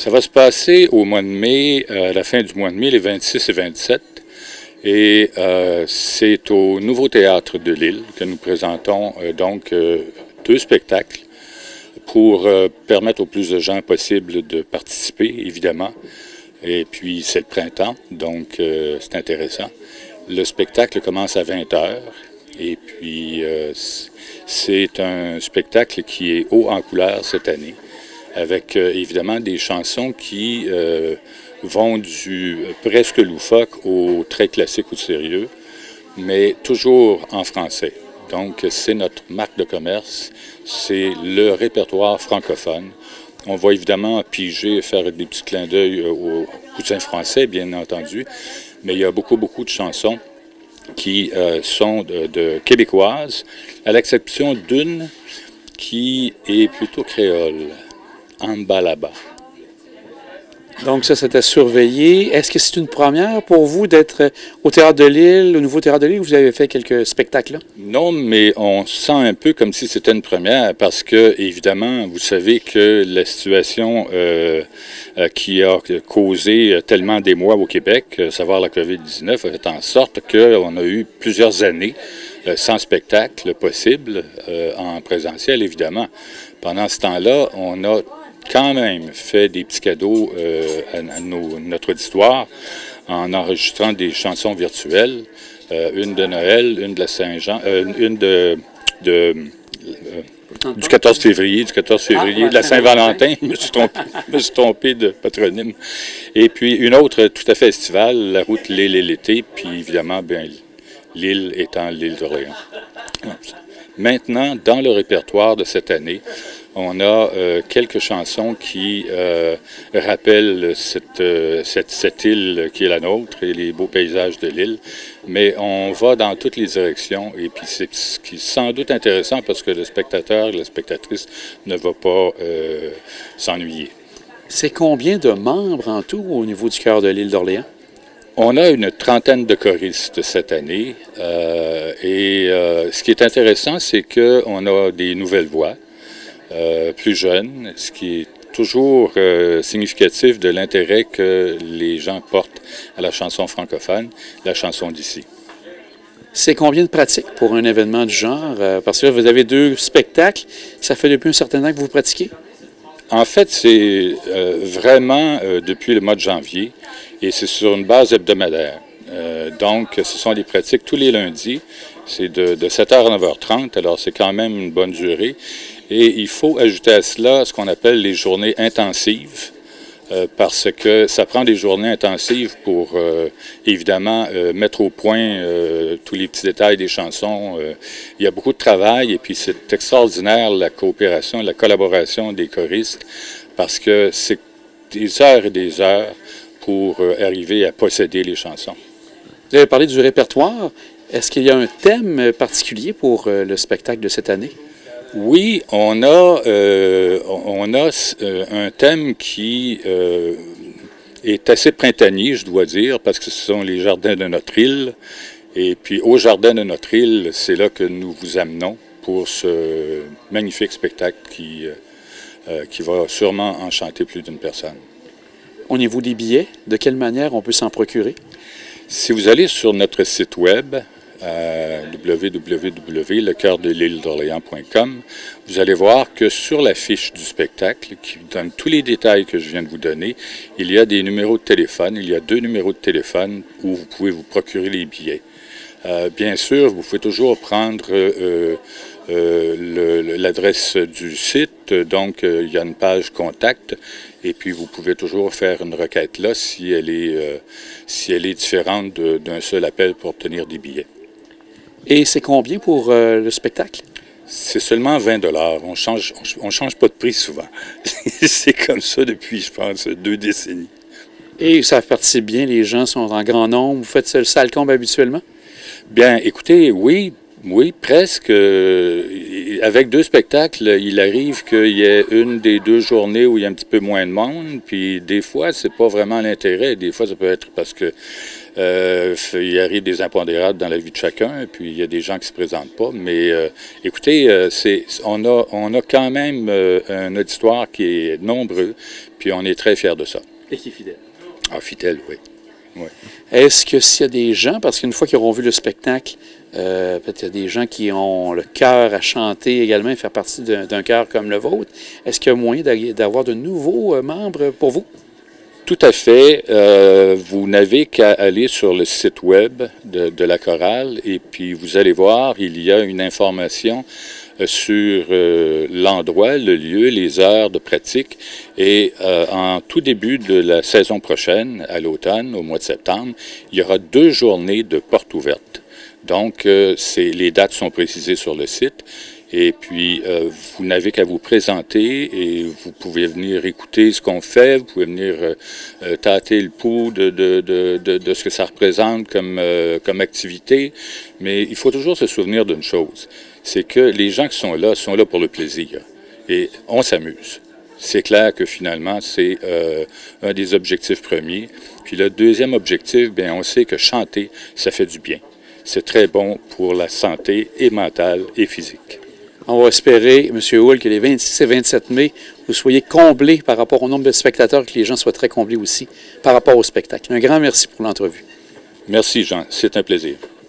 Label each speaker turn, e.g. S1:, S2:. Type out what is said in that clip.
S1: Ça va se passer au mois de mai, à la fin du mois de mai, les 26 et 27. Et c'est au Nouveau Théâtre de Lille que nous présentons deux spectacles pour permettre au plus de gens possible de participer, évidemment. Et puis, c'est le printemps, donc c'est intéressant. Le spectacle commence à 20h. Et puis, c'est un spectacle qui est haut en couleur cette année, avec évidemment des chansons qui vont du presque loufoque au très classique ou sérieux, mais toujours en français. Donc, c'est notre marque de commerce, c'est le répertoire francophone. On va évidemment piger, faire des petits clins d'œil aux coussins français, bien entendu, mais il y a beaucoup de chansons qui sont de québécoises, à l'exception d'une qui est plutôt créole, Ambalaba.
S2: Donc ça, c'était surveillé. Est-ce que c'est une première pour vous d'être au Théâtre de Lille, au Nouveau Théâtre de Lille, où vous avez fait quelques spectacles là?
S1: Non, mais on sent un peu comme si c'était une première parce que, évidemment, vous savez que la situation qui a causé tellement d'émoi au Québec, savoir la COVID-19, a fait en sorte qu'on a eu plusieurs années sans spectacle possible en présentiel, évidemment. Pendant ce temps-là, on a quand même fait des petits cadeaux à notre auditoire en enregistrant des chansons virtuelles, une de Noël, une de la Saint-Jean, une du 14 février, de la Saint-Valentin, je me suis trompé de patronyme. Et puis une autre tout à fait estivale, la route L'Île-et-l'été, puis évidemment, bien, l'île étant l'île d'Orléans. Maintenant, dans le répertoire de cette année, on a quelques chansons qui rappellent cette île qui est la nôtre et les beaux paysages de l'île, mais on va dans toutes les directions et puis c'est ce qui est sans doute intéressant parce que le spectateur, la spectatrice ne va pas s'ennuyer.
S2: C'est combien de membres en tout au niveau du Chœur de l'Île d'Orléans?
S1: On a une trentaine de choristes cette année et ce qui est intéressant, c'est qu'on a des nouvelles voix. Plus jeunes, ce qui est toujours significatif de l'intérêt que les gens portent à la chanson francophone, la chanson d'ici.
S2: C'est combien de pratiques pour un événement du genre? Parce que vous avez deux spectacles, ça fait depuis un certain temps que vous pratiquez?
S1: En fait, c'est vraiment depuis le mois de janvier et c'est sur une base hebdomadaire. Donc, ce sont des pratiques tous les lundis. C'est de 7h à 9h30, alors c'est quand même une bonne durée. Et il faut ajouter à cela ce qu'on appelle les journées intensives, parce que ça prend des journées intensives pour, évidemment, mettre au point tous les petits détails des chansons. Il y a beaucoup de travail et puis c'est extraordinaire la coopération, la collaboration des choristes, parce que c'est des heures et des heures pour arriver à posséder les chansons.
S2: Vous avez parlé du répertoire. Est-ce qu'il y a un thème particulier pour le spectacle de cette année?
S1: Oui, on a un thème qui est assez printanier, je dois dire, parce que ce sont les jardins de notre île. Et puis, au jardin de notre île, c'est là que nous vous amenons pour ce magnifique spectacle qui va sûrement enchanter plus d'une personne.
S2: Au niveau des billets, de quelle manière on peut s'en procurer?
S1: Si vous allez sur notre site web, www.lecoeurdelîledorléans.com, vous allez voir que sur la fiche du spectacle, qui donne tous les détails que je viens de vous donner, il y a des numéros de téléphone. Il y a 2 numéros de téléphone où vous pouvez vous procurer les billets. Bien sûr, vous pouvez toujours prendre l'adresse du site, donc il y a une page contact, et puis vous pouvez toujours faire une requête là si elle est différente d'un seul appel pour obtenir des billets.
S2: Et c'est combien pour le spectacle?
S1: C'est seulement 20 $. On change pas de prix souvent. C'est comme ça depuis, je pense, 2 décennies.
S2: Et ça participe bien, les gens sont en grand nombre. Vous faites le salle-combe habituellement?
S1: Bien, écoutez, oui, presque. Avec 2 spectacles, il arrive qu'il y ait une des 2 journées où il y a un petit peu moins de monde. Puis des fois, c'est pas vraiment l'intérêt. Des fois, ça peut être parce que il arrive des impondérables dans la vie de chacun, et puis il y a des gens qui ne se présentent pas. Mais écoutez, on a quand même un auditoire qui est nombreux, puis puis on est très fiers de ça.
S2: Et qui est fidèle.
S1: Ah, fidèle, oui. Oui.
S2: Est-ce que s'il y a des gens, parce qu'une fois qu'ils auront vu le spectacle, peut-être il y a des gens qui ont le cœur à chanter également, faire partie d'un chœur comme le vôtre, est-ce qu'il y a moyen d'avoir de nouveaux membres pour vous?
S1: Tout à fait. Vous n'avez qu'à aller sur le site web de la chorale et puis vous allez voir, il y a une information sur l'endroit, le lieu, les heures de pratique. Et en tout début de la saison prochaine, à l'automne, au mois de septembre, il y aura 2 journées de portes ouvertes. Donc, les dates sont précisées sur le site. Et puis, vous n'avez qu'à vous présenter et vous pouvez venir écouter ce qu'on fait, vous pouvez venir tâter le pouls de ce que ça représente comme activité. Mais il faut toujours se souvenir d'une chose, c'est que les gens qui sont là pour le plaisir. Et on s'amuse. C'est clair que finalement, c'est un des objectifs premiers. Puis le deuxième objectif, bien, on sait que chanter, ça fait du bien. C'est très bon pour la santé et mentale et physique.
S2: On va espérer, M. Houle, que les 26 et 27 mai, vous soyez comblés par rapport au nombre de spectateurs, que les gens soient très comblés aussi par rapport au spectacle. Un grand merci pour l'entrevue.
S1: Merci, Jean. C'est un plaisir.